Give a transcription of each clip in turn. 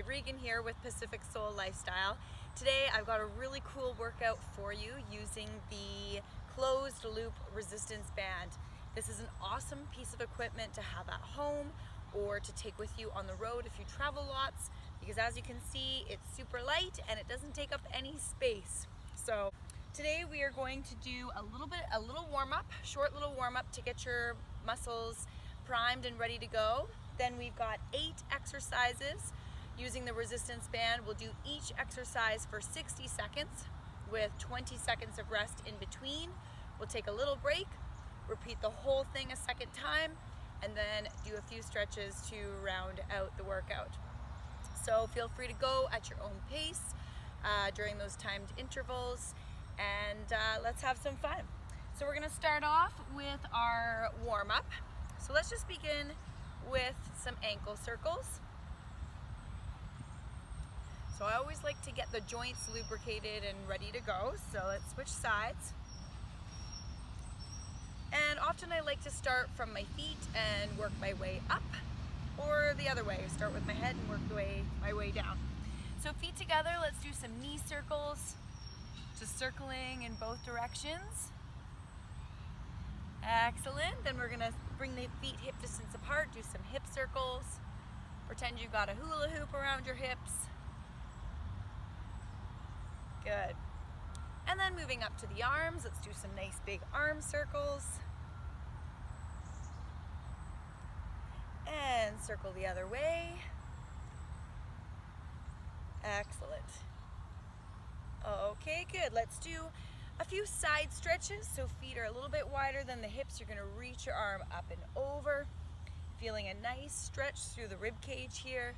everybody, Regan here with Pacific Soul Lifestyle. Today I've got a really cool workout for you using the closed loop resistance band. This is an awesome piece of equipment to have at home or to take with you on the road if you travel lots, because as you can see, it's super light and it doesn't take up any space. So today we are going to do a little warm-up, short little warm-up to get your muscles primed and ready to go. Then we've got 8 exercises using the resistance band. We'll do each exercise for 60 seconds with 20 seconds of rest in between. We'll take a little break, repeat the whole thing a second time, and then do a few stretches to round out the workout. So feel free to go at your own pace during those timed intervals, and let's have some fun. So we're gonna start off with our warm-up. So let's just begin with some ankle circles. So I always like to get the joints lubricated and ready to go. So let's switch sides. And often I like to start from my feet and work my way up, or the other way, start with my head and work my way down. So feet together, let's do some knee circles, just circling in both directions. Excellent. Then we're gonna bring the feet hip distance apart, do some hip circles. Pretend you've got a hula hoop around your hips. Good. And then moving up to the arms, let's do some nice big arm circles. And circle the other way. Excellent. Okay, good. Let's do a few side stretches, so feet are a little bit wider than the hips. You're gonna reach your arm up and over, feeling a nice stretch through the rib cage here.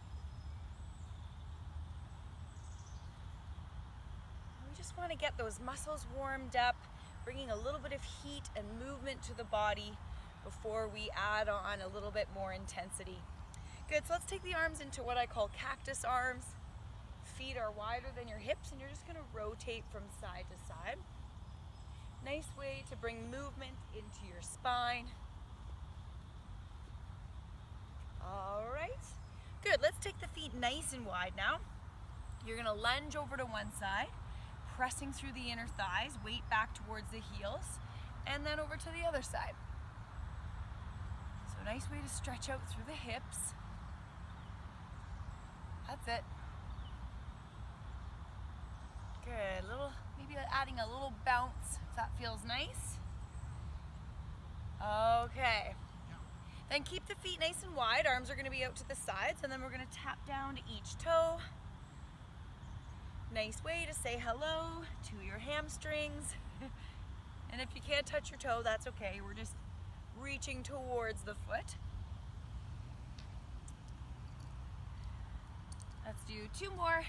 We just wanna get those muscles warmed up, bringing a little bit of heat and movement to the body before we add on a little bit more intensity. Good, so let's take the arms into what I call cactus arms. Feet are wider than your hips, and you're just gonna rotate from side to side. Nice way to bring movement into your spine. All right, good. Let's take the feet nice and wide now. You're gonna lunge over to one side, pressing through the inner thighs, weight back towards the heels, and then over to the other side. So nice way to stretch out through the hips. That's it. Good, maybe adding a little bounce if that feels nice. Okay. Then keep the feet nice and wide. Arms are gonna be out to the sides, and then we're gonna tap down to each toe. Nice way to say hello to your hamstrings. And if you can't touch your toe, that's okay. We're just reaching towards the foot. Let's do 2 more.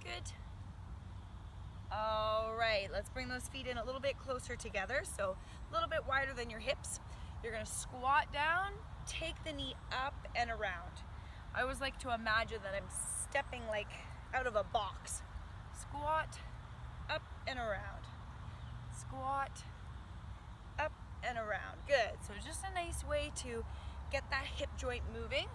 Good. All right, let's bring those feet in a little bit closer together, so a little bit wider than your hips. You're gonna squat down, take the knee up and around. I always like to imagine that I'm stepping like out of a box. Squat, up and around. Squat, up and around. Good, so just a nice way to get that hip joint moving.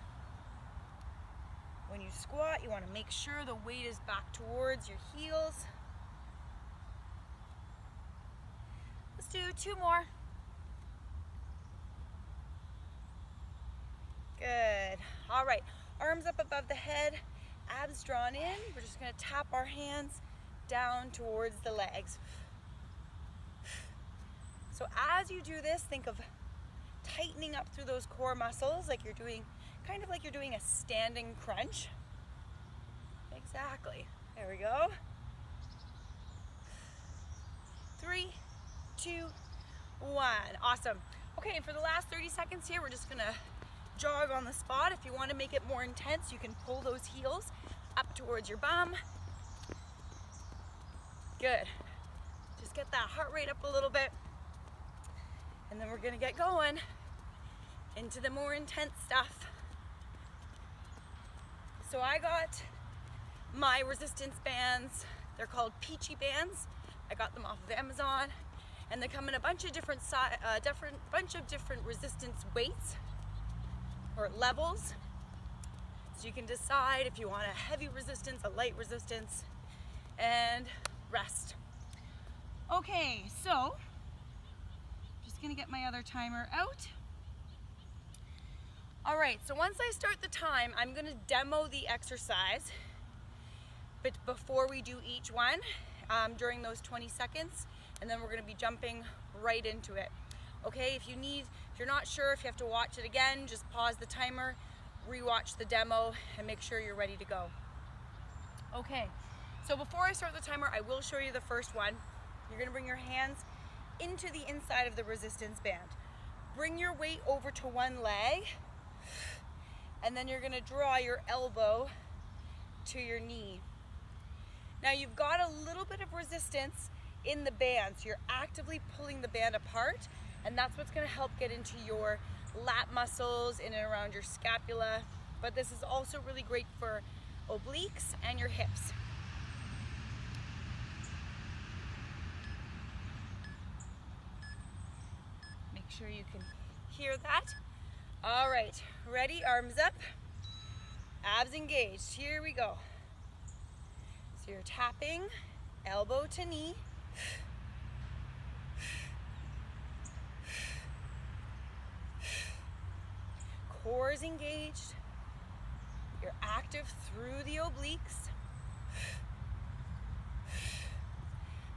When you squat, you want to make sure the weight is back towards your heels. Let's do 2 more. Good. All right, arms up above the head, abs drawn in. We're just going to tap our hands down towards the legs. So as you do this, think of tightening up through those core muscles like you're doing, kind of like you're doing a standing crunch. Exactly. There we go. 3, 2, 1. Awesome. Okay, and for the last 30 seconds here, we're just gonna jog on the spot. If you want to make it more intense, you can pull those heels up towards your bum. Good. Just get that heart rate up a little bit. And then we're gonna get going into the more intense stuff. So I got my resistance bands. They're called Peachy bands. I got them off of Amazon, and they come in a bunch of different resistance weights or levels. So you can decide if you want a heavy resistance, a light resistance, and rest. Okay, so just gonna get my other timer out. All right, so once I start the time, I'm gonna demo the exercise, but before we do each one, during those 20 seconds, and then we're gonna be jumping right into it. Okay, if you're not sure if you have to watch it again, just pause the timer, rewatch the demo, and make sure you're ready to go. Okay, so before I start the timer, I will show you the first one. You're gonna bring your hands into the inside of the resistance band. Bring your weight over to one leg, and then you're gonna draw your elbow to your knee. Now you've got a little bit of resistance in the band, so you're actively pulling the band apart, and that's what's gonna help get into your lat muscles, in and around your scapula, but this is also really great for obliques and your hips. Make sure you can hear that. All right, ready, arms up, abs engaged, here we go. So you're tapping elbow to knee. Core is engaged. You're active through the obliques.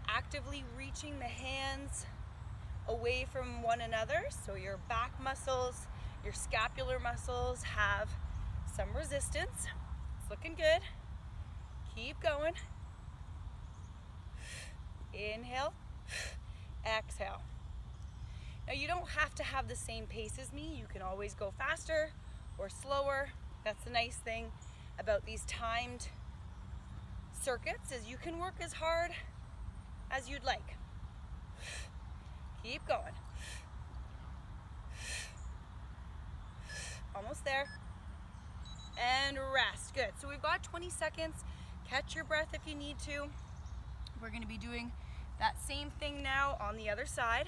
Actively reaching the hands away from one another, so your back muscles, your scapular muscles have some resistance. It's looking good. Keep going. Inhale, exhale. Now you don't have to have the same pace as me. You can always go faster or slower. That's the nice thing about these timed circuits, is you can work as hard as you'd like. Keep going. Almost there. And rest. Good. So we've got 20 seconds. Catch your breath if you need to. We're going to be doing that same thing now on the other side.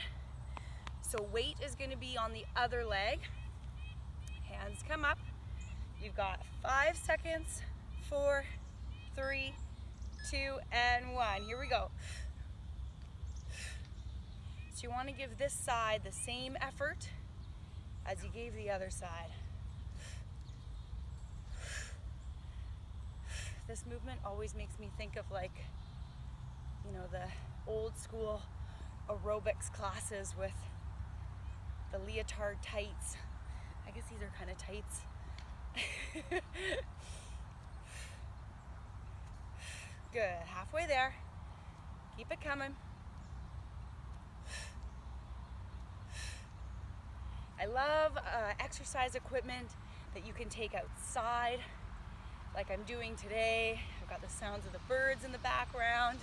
So weight is going to be on the other leg. Hands come up. You've got 5 seconds. 4, 3, 2, and 1. Here we go. So you want to give this side the same effort as you gave the other side. This movement always makes me think of, like, you know, the old school aerobics classes with the leotard tights. I guess these are kind of tights. Good, halfway there. Keep it coming. I love exercise equipment that you can take outside, like I'm doing today. I've got the sounds of the birds in the background,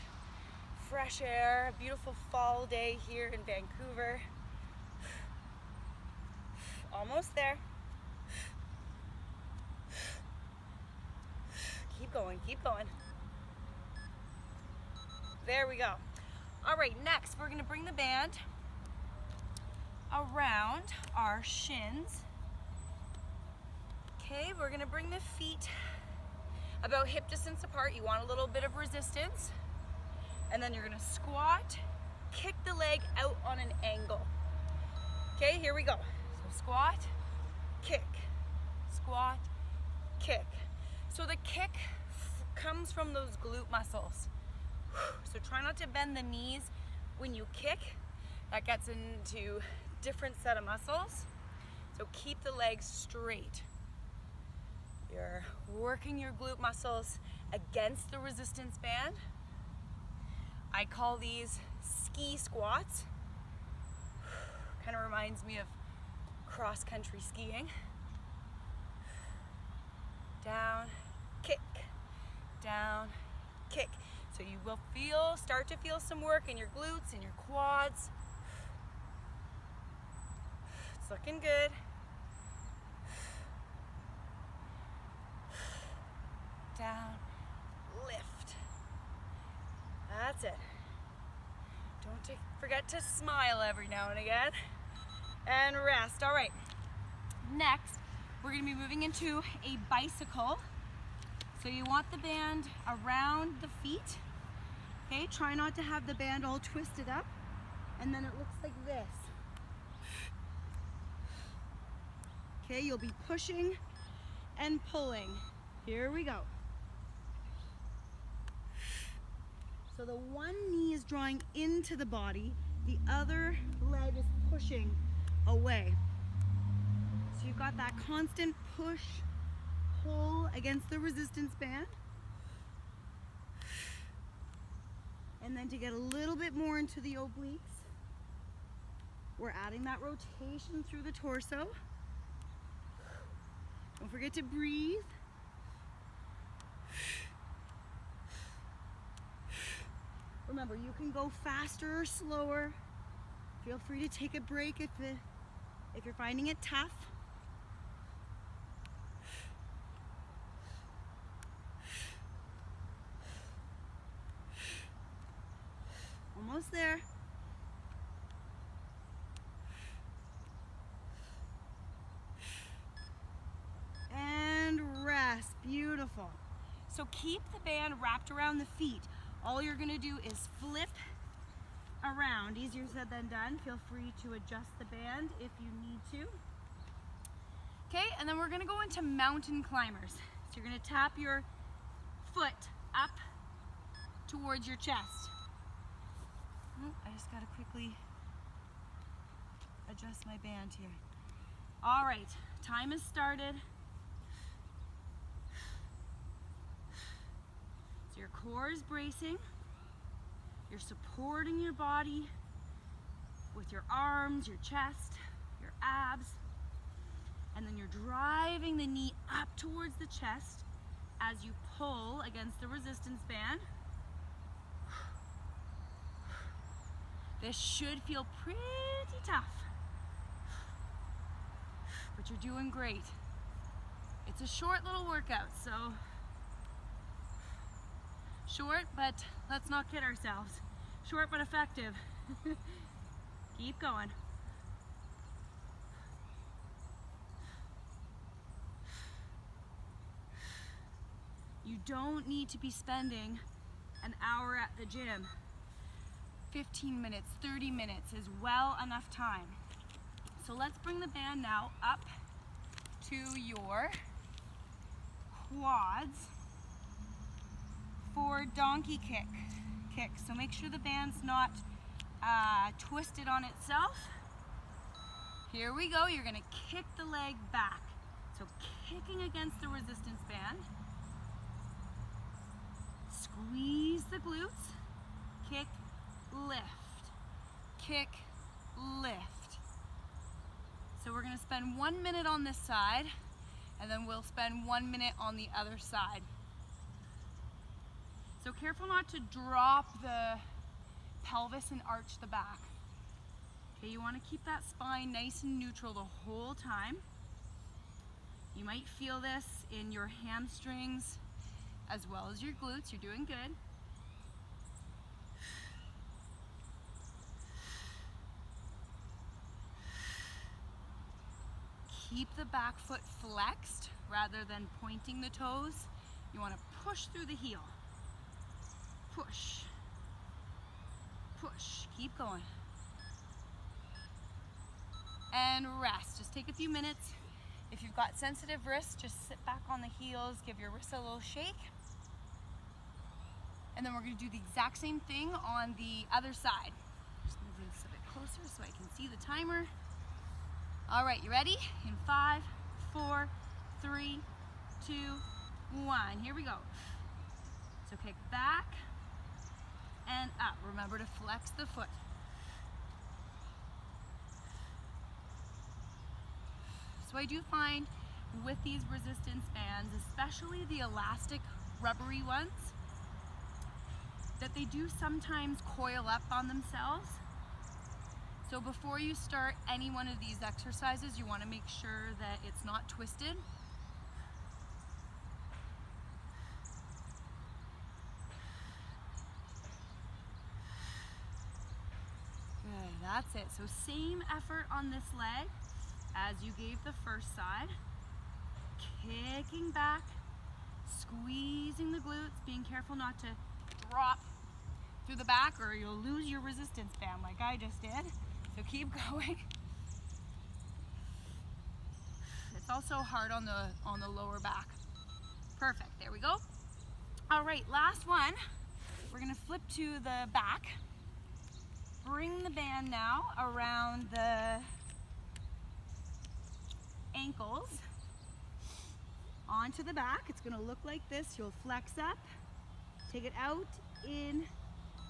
fresh air, a beautiful fall day here in Vancouver. Almost there. Keep going, keep going. There we go. All right, next we're gonna bring the band around our shins. Okay, we're gonna bring the feet about hip distance apart. You want a little bit of resistance. And then you're gonna squat, kick the leg out on an angle. Okay, here we go. So squat, kick, squat, kick. So the kick comes from those glute muscles. So try not to bend the knees when you kick. That gets into different set of muscles. So keep the legs straight. You're working your glute muscles against the resistance band. I call these ski squats. Kind of reminds me of cross-country skiing. Down, kick, down, kick. So you will start to feel some work in your glutes and your quads. It's looking good. Down, lift. That's it. Don't forget to smile every now and again. And rest. All right. Next, we're gonna be moving into a bicycle. So you want the band around the feet. Okay, try not to have the band all twisted up. And then it looks like this. Okay, you'll be pushing and pulling. Here we go. So the one knee is drawing into the body, the other leg is pushing away. So you've got that constant push, pull against the resistance band. And then to get a little bit more into the obliques, we're adding that rotation through the torso. Don't forget to breathe. Remember, you can go faster or slower. Feel free to take a break if you're finding it tough. Almost there. And rest. Beautiful. So keep the band wrapped around the feet. All you're gonna do is flip around. Easier said than done. Feel free to adjust the band if you need to. Okay, and then we're gonna go into mountain climbers. So you're gonna tap your foot up towards your chest. Oh, I just gotta quickly adjust my band here. All right, time has started. So your core is bracing. You're supporting your body with your arms, your chest, your abs, and then you're driving the knee up towards the chest as you pull against the resistance band. This should feel pretty tough, but you're doing great. It's a short little workout, so short, but let's not kid ourselves. Short but effective. Keep going. You don't need to be spending an hour at the gym. 15 minutes, 30 minutes is well enough time. So let's bring the band now up to your quads for donkey kick. So make sure the band's not twisted on itself. Here we go. You're gonna kick the leg back. So kicking against the resistance band. Squeeze the glutes. Kick, lift. Kick, lift. So we're gonna spend 1 minute on this side, and then we'll spend 1 minute on the other side. So careful not to drop the pelvis and arch the back. Okay, you want to keep that spine nice and neutral the whole time. You might feel this in your hamstrings as well as your glutes. You're doing good. Keep the back foot flexed rather than pointing the toes. You want to push through the heel. Push, push, keep going. And rest, just take a few minutes. If you've got sensitive wrists, just sit back on the heels, give your wrists a little shake. And then we're gonna do the exact same thing on the other side. Just move this a bit closer so I can see the timer. All right, you ready? In 5, 4, 3, 2, 1, here we go. So kick back and up. Remember to flex the foot. So I do find with these resistance bands, especially the elastic rubbery ones, that they do sometimes coil up on themselves. So before you start any one of these exercises, you want to make sure that it's not twisted. That's it. So same effort on this leg as you gave the first side. kicking back, squeezing the glutes, being careful not to drop through the back or you'll lose your resistance band like I just did. So keep going. It's also hard on the lower back. Perfect, there we go. All right, last one. We're gonna flip to the back. Bring the band now around the ankles onto the back. It's gonna look like this. You'll flex up, take it out, in,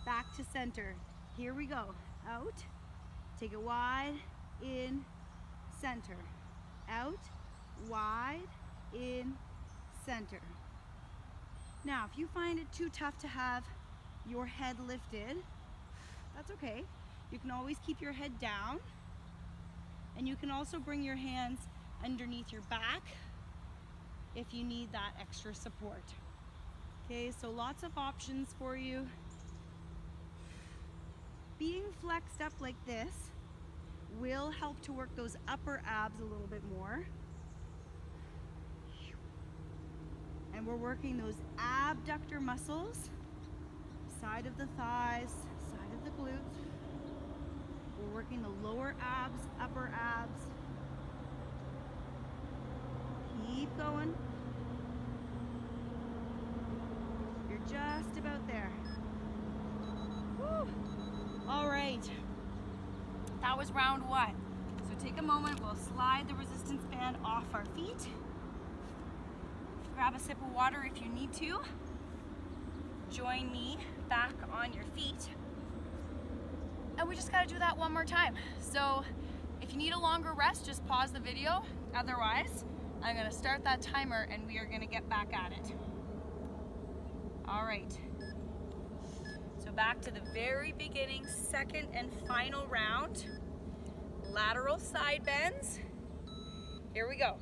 back to center. Here we go. Out, take it wide, in, center. Out, wide, in, center. Now, if you find it too tough to have your head lifted, that's okay. You can always keep your head down, and you can also bring your hands underneath your back if you need that extra support. Okay, so lots of options for you. Being flexed up like this will help to work those upper abs a little bit more. And we're working those abductor muscles, side of the thighs, side of the glutes. We're working the lower abs, upper abs. Keep going. You're just about there. Woo. All right, that was round one. So take a moment, we'll slide the resistance band off our feet. Grab a sip of water if you need to. Join me back on your feet. And we just gotta do that one more time. So if you need a longer rest, just pause the video. Otherwise, I'm gonna start that timer and we are gonna get back at it. All right. So back to the very beginning, second and final round. Lateral side bends. Here we go.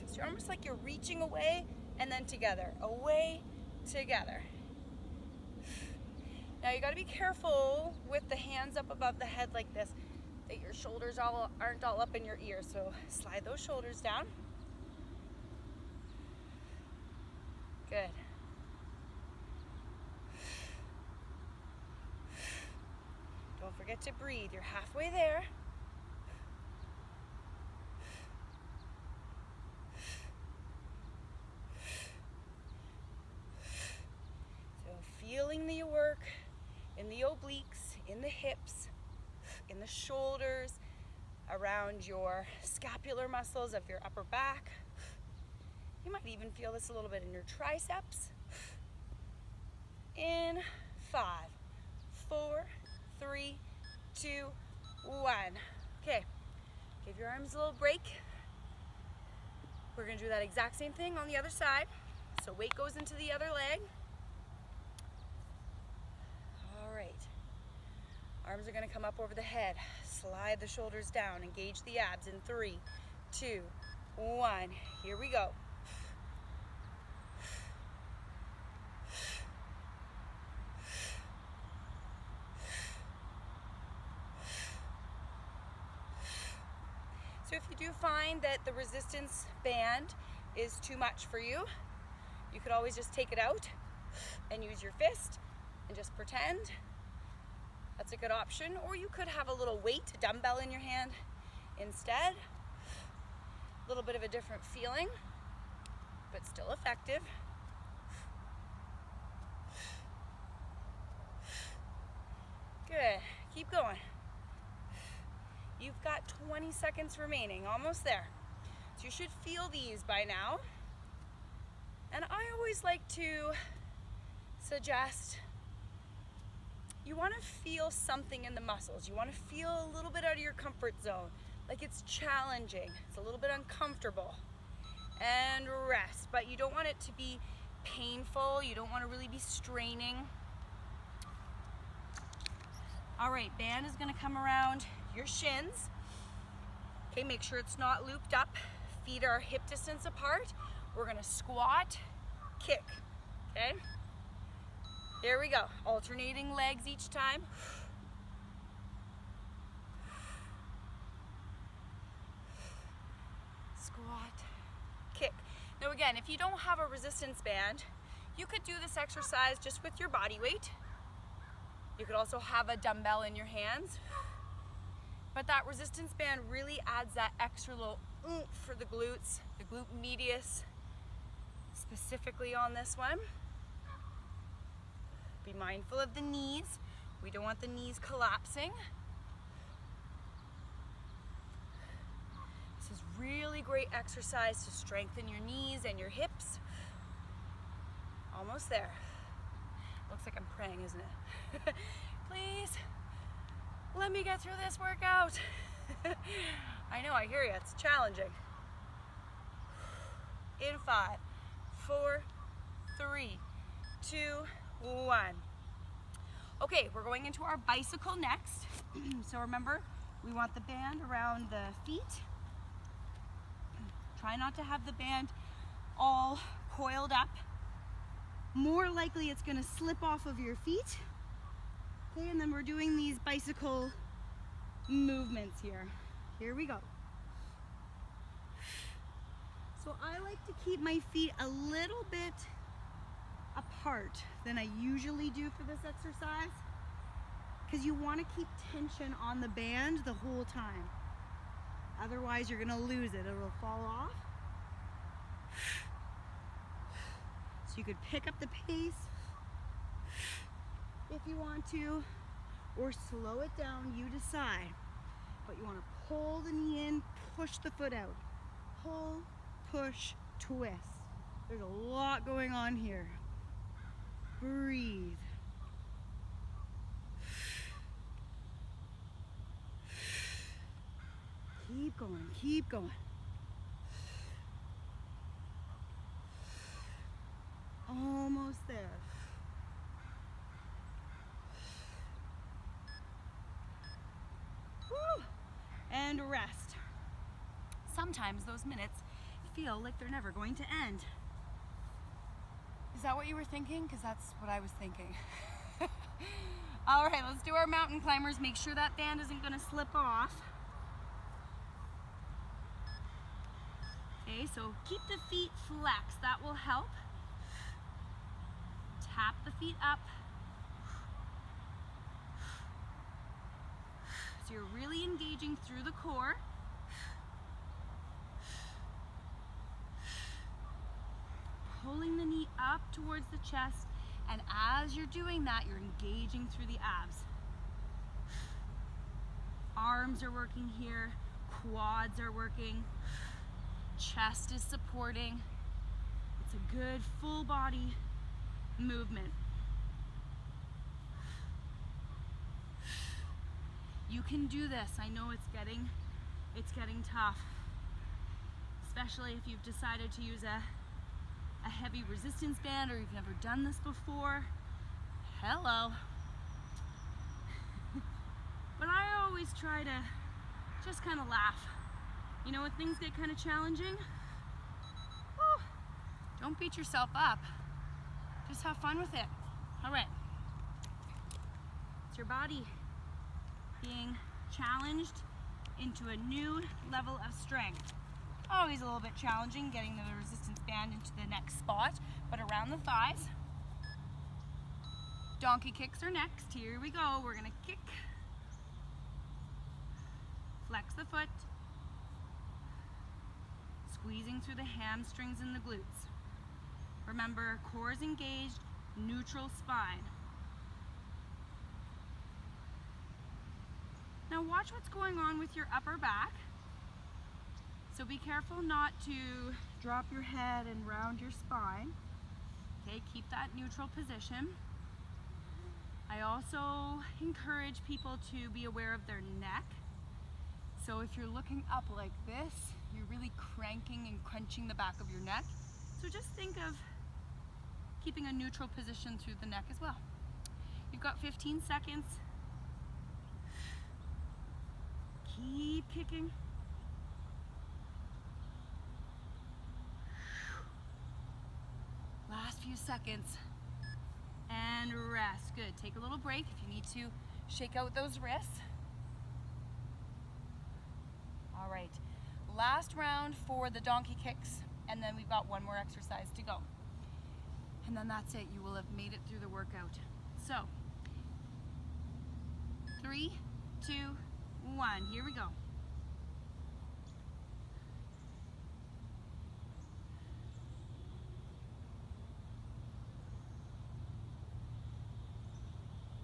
So you're almost like you're reaching away and then together, away, together. Now you gotta be careful with the hands up above the head like this, that your shoulders aren't all up in your ears. So slide those shoulders down. Good. Don't forget to breathe. You're halfway there. So feeling the work in the obliques, in the hips, in the shoulders, around your scapular muscles of your upper back. You might even feel this a little bit in your triceps. In 5, 4, 3, 2, 1. Okay, give your arms a little break. We're gonna do that exact same thing on the other side. So weight goes into the other leg. All right. Arms are gonna come up over the head. Slide the shoulders down. Engage the abs in 3, 2, 1. Here we go. So if you do find that the resistance band is too much for you, you could always just take it out and use your fist and just pretend. That's a good option. Or you could have a little weight, a dumbbell in your hand instead. A little bit of a different feeling, but still effective. Good, keep going. You've got 20 seconds remaining, almost there. So you should feel these by now. And I always like to suggest you want to feel something in the muscles. You want to feel a little bit out of your comfort zone, like it's challenging, it's a little bit uncomfortable. And rest, but you don't want it to be painful. You don't want to really be straining. All right, band is going to come around your shins. Okay, make sure it's not looped up. Feet are hip distance apart. We're gonna squat, kick, okay? Here we go, alternating legs each time. Now again, if you don't have a resistance band, you could do this exercise just with your body weight. You could also have a dumbbell in your hands. But that resistance band really adds that extra little oomph for the glutes, the glute medius, specifically on this one. Be mindful of the knees. We don't want the knees collapsing. This is really great exercise to strengthen your knees and your hips. Almost there. Looks like I'm praying, isn't it? Please, let me get through this workout. I know, I hear you, it's challenging. In 5, 4, 3, 2, 1. Okay, we're going into our bicycle next. So remember, we want the band around the feet. Try not to have the band all coiled up. More likely it's gonna slip off of your feet. Okay, and then we're doing these bicycle movements here. Here we go. So I like to keep my feet a little bit apart than I usually do for this exercise, because you want to keep tension on the band the whole time. Otherwise you're gonna lose it. It'll fall off. So you could pick up the pace if you want to, or slow it down, you decide. But you want to pull the knee in, push the foot out. Pull, push, twist. There's a lot going on here. Breathe. Keep going, keep going. Almost there. Woo. And rest. Sometimes those minutes feel like they're never going to end. Is that what you were thinking? Because that's what I was thinking. All right, let's do our mountain climbers. Make sure that band isn't going to slip off. Okay, so keep the feet flexed. That will help. Tap the feet up. So you're really engaging through the core. Pulling the knee up towards the chest, and as you're doing that, you're engaging through the abs. Arms are working here, quads are working, chest is supporting. It's a good full body movement. You can do this. I know it's getting tough, especially if you've decided to use a heavy resistance band or you've never done this before. Hello. But I always try to just kind of laugh. You know, when things get kind of challenging, whew, don't beat yourself up. Just have fun with it. All right. It's your body being challenged into a new level of strength. Always a little bit challenging getting the resistance band into the next spot, but around the thighs. Donkey kicks are next. Here we go. We're gonna kick. Flex the foot. Squeezing through the hamstrings and the glutes. Remember, core is engaged, neutral spine. Now watch what's going on with your upper back. So be careful not to drop your head and round your spine. Okay, keep that neutral position. I also encourage people to be aware of their neck. So if you're looking up like this, you're really cranking and crunching the back of your neck. So just think of keeping a neutral position through the neck as well. You've got 15 seconds. Keep kicking. Last few seconds. And rest. Good. Take a little break if you need to shake out those wrists. All right. Last round for the donkey kicks and then we've got one more exercise to go. And then that's it. You will have made it through the workout. So, 3, 2, 1. Here we go.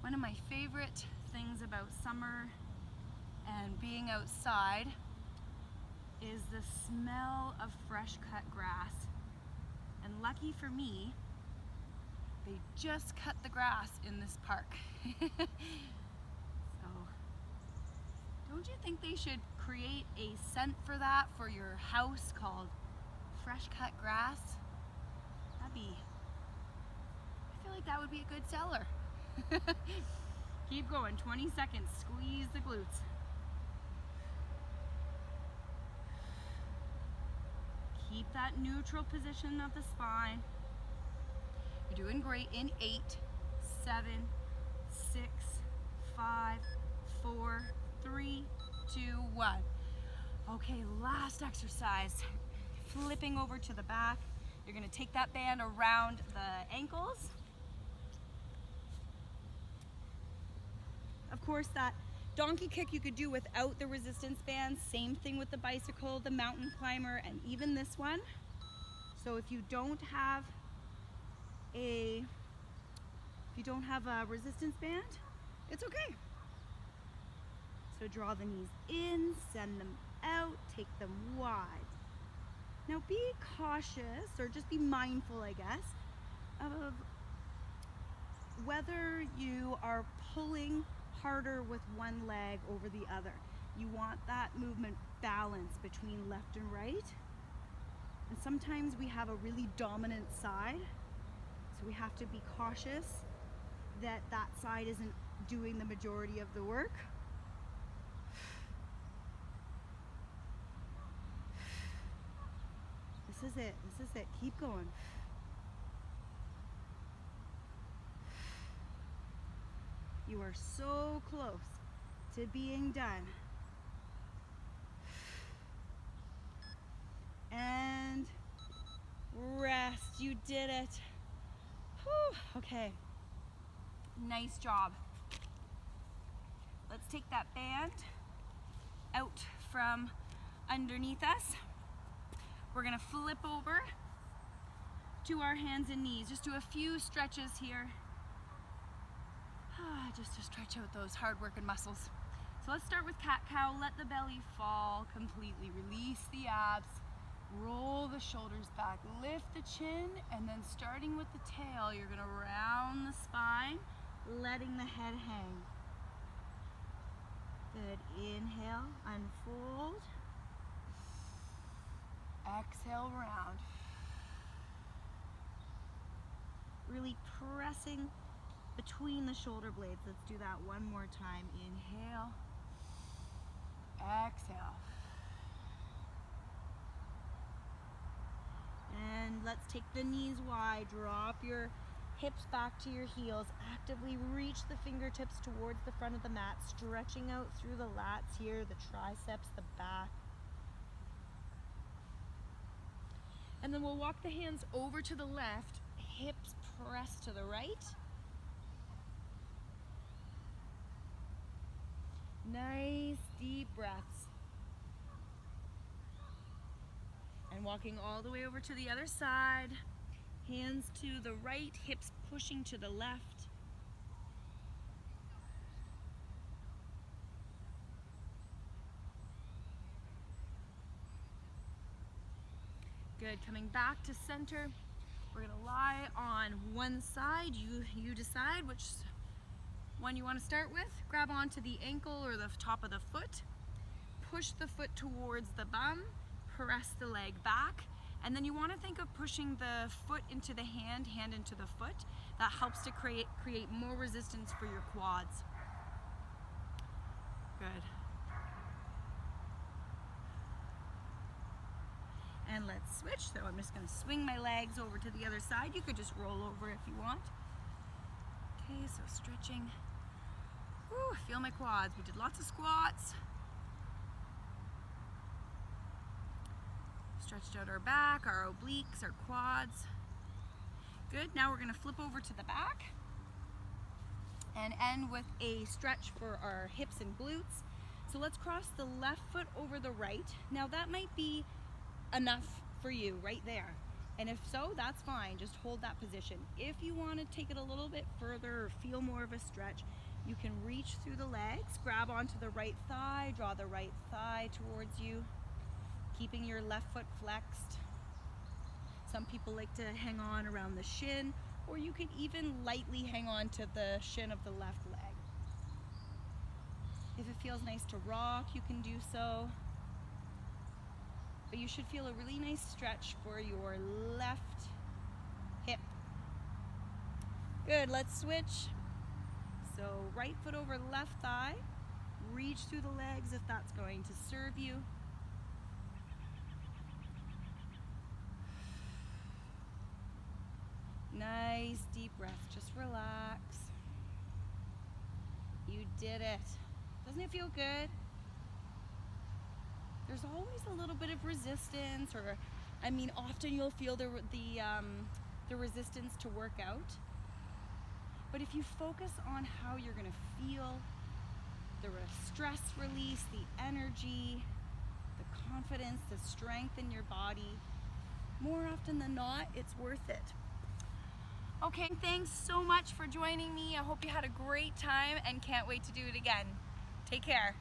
One of my favorite things about summer and being outside is the smell of fresh cut grass. And lucky for me, they just cut the grass in this park. So, don't you think they should create a scent for that for your house called fresh cut grass? I feel like that would be a good seller. Keep going, 20 seconds, squeeze the glutes. Keep that neutral position of the spine. You're doing great in 8, 7, 6, 5, 4, 3, 2, 1. Okay, last exercise. Flipping over to the back. You're gonna take that band around the ankles. Of course, that donkey kick you could do without the resistance band. Same thing with the bicycle, the mountain climber, and even this one. So if you don't have a resistance band, it's okay. So draw the knees in, send them out, take them wide. Now be cautious, or just be mindful, I guess, of whether you are pulling harder with one leg over the other. You want that movement balance between left and right. And sometimes we have a really dominant side, so we have to be cautious that that side isn't doing the majority of the work. This is it, this is it. Keep going. You are so close to being done. And rest. You did it. Whew. Okay. Nice job. Let's take that band out from underneath us. We're gonna flip over to our hands and knees. Just do a few stretches here. Just to stretch out those hard-working muscles. So let's start with cat-cow. Let the belly fall completely. Release the abs. Roll the shoulders back. Lift the chin, and then starting with the tail, you're gonna round the spine, letting the head hang. Good. Inhale, unfold. Exhale, round. Really pressing between the shoulder blades. Let's do that one more time. Inhale, exhale. And let's take the knees wide. Drop your hips back to your heels. Actively reach the fingertips towards the front of the mat, stretching out through the lats here, the triceps, the back. And then we'll walk the hands over to the left, hips press to the right. Nice deep breaths. And walking all the way over to the other side. Hands to the right, hips pushing to the left. Good, coming back to center. We're gonna lie on one side. You decide which one you want to start with. Grab onto the ankle or the top of the foot. Push the foot towards the bum. Press the leg back. And then you want to think of pushing the foot into the hand into the foot. That helps to create more resistance for your quads. Good. And let's switch. So I'm just going to swing my legs over to the other side. You could just roll over if you want. Okay, so stretching. Woo, feel my quads. We did lots of squats. stretched out our back, our obliques, our quads. Good, now we're gonna flip over to the back and end with a stretch for our hips and glutes. So let's cross the left foot over the right. Now that might be enough for you right there. And if so, that's fine, just hold that position. If you wanna take it a little bit further or feel more of a stretch, you can reach through the legs, grab onto the right thigh, draw the right thigh towards you, keeping your left foot flexed. Some people like to hang on around the shin, or you could even lightly hang on to the shin of the left leg. If it feels nice to rock, you can do so. But you should feel a really nice stretch for your left hip. Good, let's switch. So right foot over left thigh, reach through the legs if that's going to serve you. Nice deep breath, just relax. You did it. Doesn't it feel good? There's always a little bit of resistance, or I mean, often you'll feel the resistance to work out. But if you focus on how you're gonna feel, the stress release, the energy, the confidence, the strength in your body, more often than not, it's worth it. Okay, thanks so much for joining me. I hope you had a great time and can't wait to do it again. Take care.